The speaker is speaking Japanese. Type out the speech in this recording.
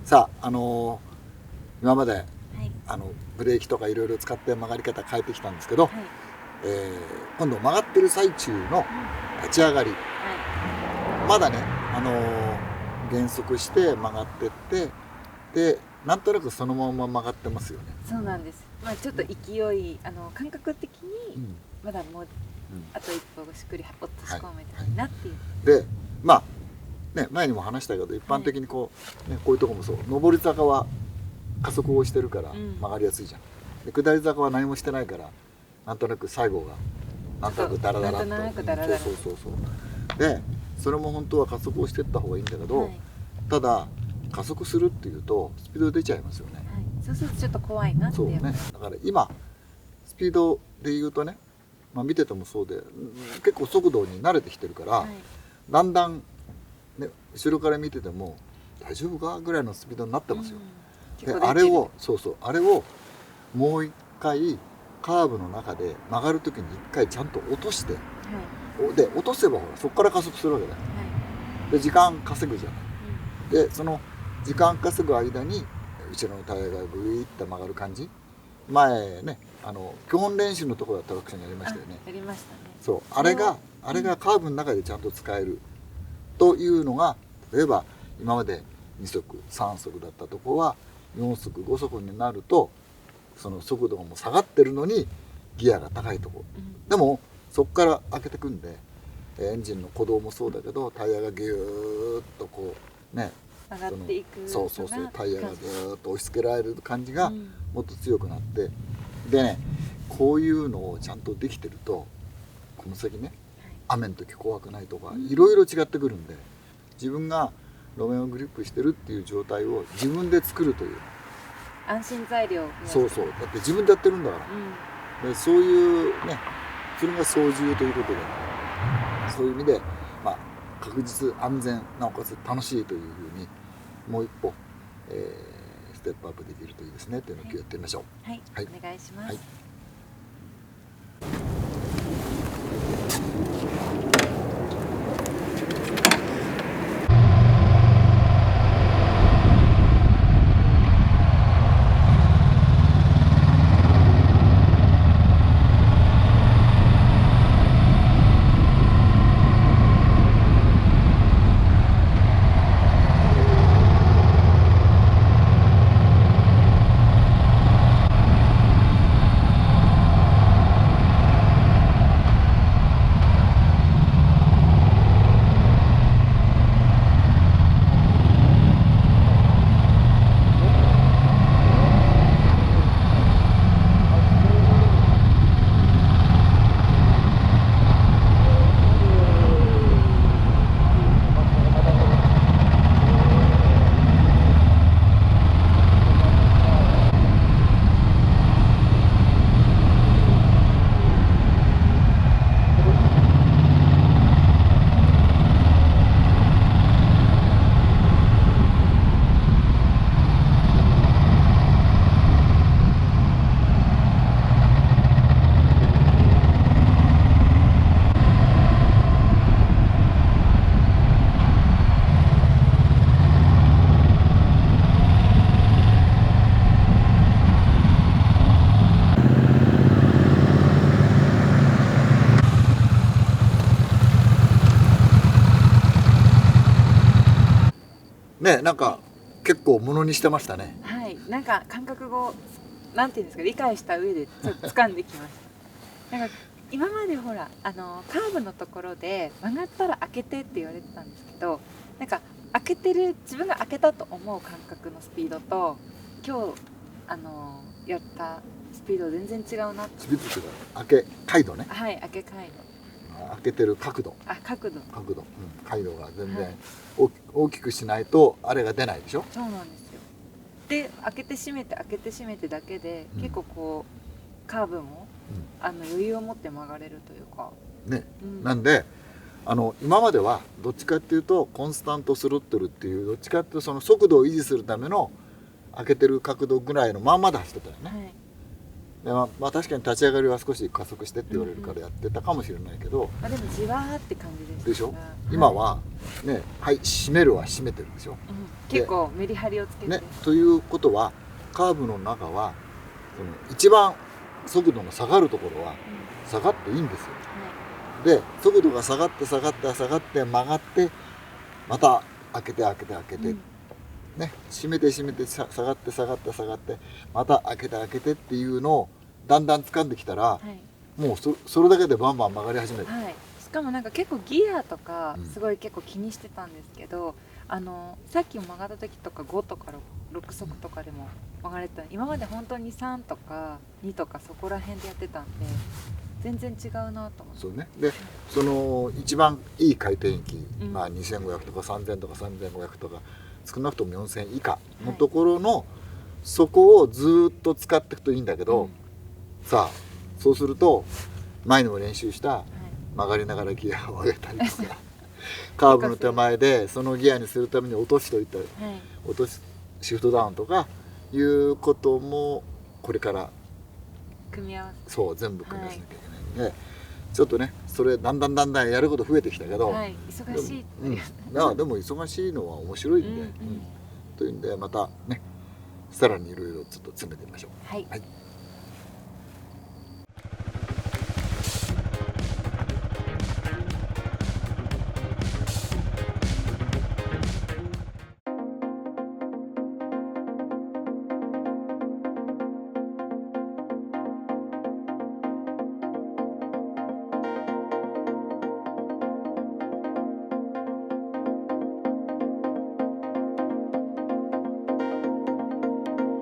さあ、今まではい、ブレーキとかいろいろ使って曲がり方変えてきたんですけど、はい、今度曲がってる最中の立ち上がり、はまだね、減速して曲がってってでなんとなくそのまま曲がってますよね。い、そうなんです。まあちょっと勢い、感覚的にまだもうあと一歩しっくり落とし込めたらいいなっていう。でまあね、前にも話したけど一般的にこう、ね、こういうとこもそう上り坂は加速をしてるから曲がりやすいじゃん。で下り坂は何もしてないからなんとなく最後がなんとなくダラダラっとなんとなくダラダラ。そうでそれも本当は加速をしていった方がいいんだけど、はい、ただ加速するっていうとスピード出ちゃいますよね。はい、そうするとちょっと怖いなっていう。そうね、だから今スピードで言うとね、まあ、見ててもそうで結構速度に慣れてきてるから、はい、だんだん、ね、後ろから見てても大丈夫かぐらいのスピードになってますよ。であれをあれをもう一回カーブの中で曲がる時に一回ちゃんと落として、はい、で落とせばほらそこから加速するわけだよ。はい、で時間稼ぐじゃない。でその時間稼ぐ間に後ろのタイヤがグイッと曲がる感じ、前ね基本練習のところだったら奥さんやりましたよね。やりましたね。そうあれがカーブの中でちゃんと使えるというのが、例えば今まで2速3速だったところは4速5速になるとその速度がもう下がってるのにギアが高いところ、でもそこから開けてくんでエンジンの鼓動もそうだけどタイヤがギューッとこうね上がっていくそうタイヤがずーっと押し付けられる感じがもっと強くなって、でねこういうのをちゃんとできてるとこの先ね雨の時怖くないとかいろいろ違ってくるんで、自分が路面をグリップしてるっていう状態を自分で作るという安心材料。そうだって自分でやってるんだから、でそういうねそれが操縦ということで、そういう意味で、まあ、確実安全なおかつ楽しいというふうにもう一歩、ステップアップできるといいですねというのを今日やってみましょう。はい、はい、お願いします。はい、ね、なんか結構ものにしてましたね。はい、なんか感覚をなんていうんですか、理解した上でちょっと掴んできました。なんか今までほらカーブのところで曲がったら開けてって言われてたんですけど、なんか開けてる自分が開けたと思う感覚のスピードと今日やったスピード全然違うなって。スピードっていうか開け回度ね。はい、開け回度。開けてる角度、角度、回度が全然大きくしないとあれが出ないでしょ。そうなんですよ。で開けて閉めて開けて閉めてだけで、結構こうカーブも、余裕を持って曲がれるというかね、なんで今まではどっちかっていうとコンスタントスロットルっていうどっちかっていうとその速度を維持するための開けてる角度ぐらいのまんまで走ってたよね。でまあ確かに立ち上がりは少し加速してって言われるからやってたかもしれないけど、まあ、でもじわーって感じでしたでしょから今はね、はい締めるは締めてるでしょ、うん、結構メリハリをつけて、ね、ということはカーブの中はその一番速度の下がるところは下がっていいんですよ。で速度が下がって下がって下がって曲がってまた開けて開けて開けて、ね、閉めて閉めて下がって下がって下がってまた開けて開けてっていうのをだんだん掴んできたら、はい、もうそれだけでバンバン曲がり始める、はい、しかもなんか結構ギアとかうんすごい結構気にしてたんですけど、さっきも曲がった時とか5とか 6速とかでも曲がれてた、今まで本当に3とか2とかそこら辺でやってたんで全然違うなと思って。そうね、でその一番いい回転域、うんまあ、2500とか3000とか3500とか少なくとも4000以下のところの、そこをずっと使っていくといいんだけど、うんさあそうすると前にも練習したはい曲がりながらギアを上げたりとかカーブの手前でそのギアにするために落としといたり、はい落としシフトダウンとかいうこともこれから組み合わせそう全部組み合わせなきゃいけないんで、ちょっとねそれだんだんやること増えてきたけど、はい、忙しいってうん、いう、でも忙しいのは面白いんで、うんうんというんでまたねさらにいろいろちょっと詰めてみましょう。はいはい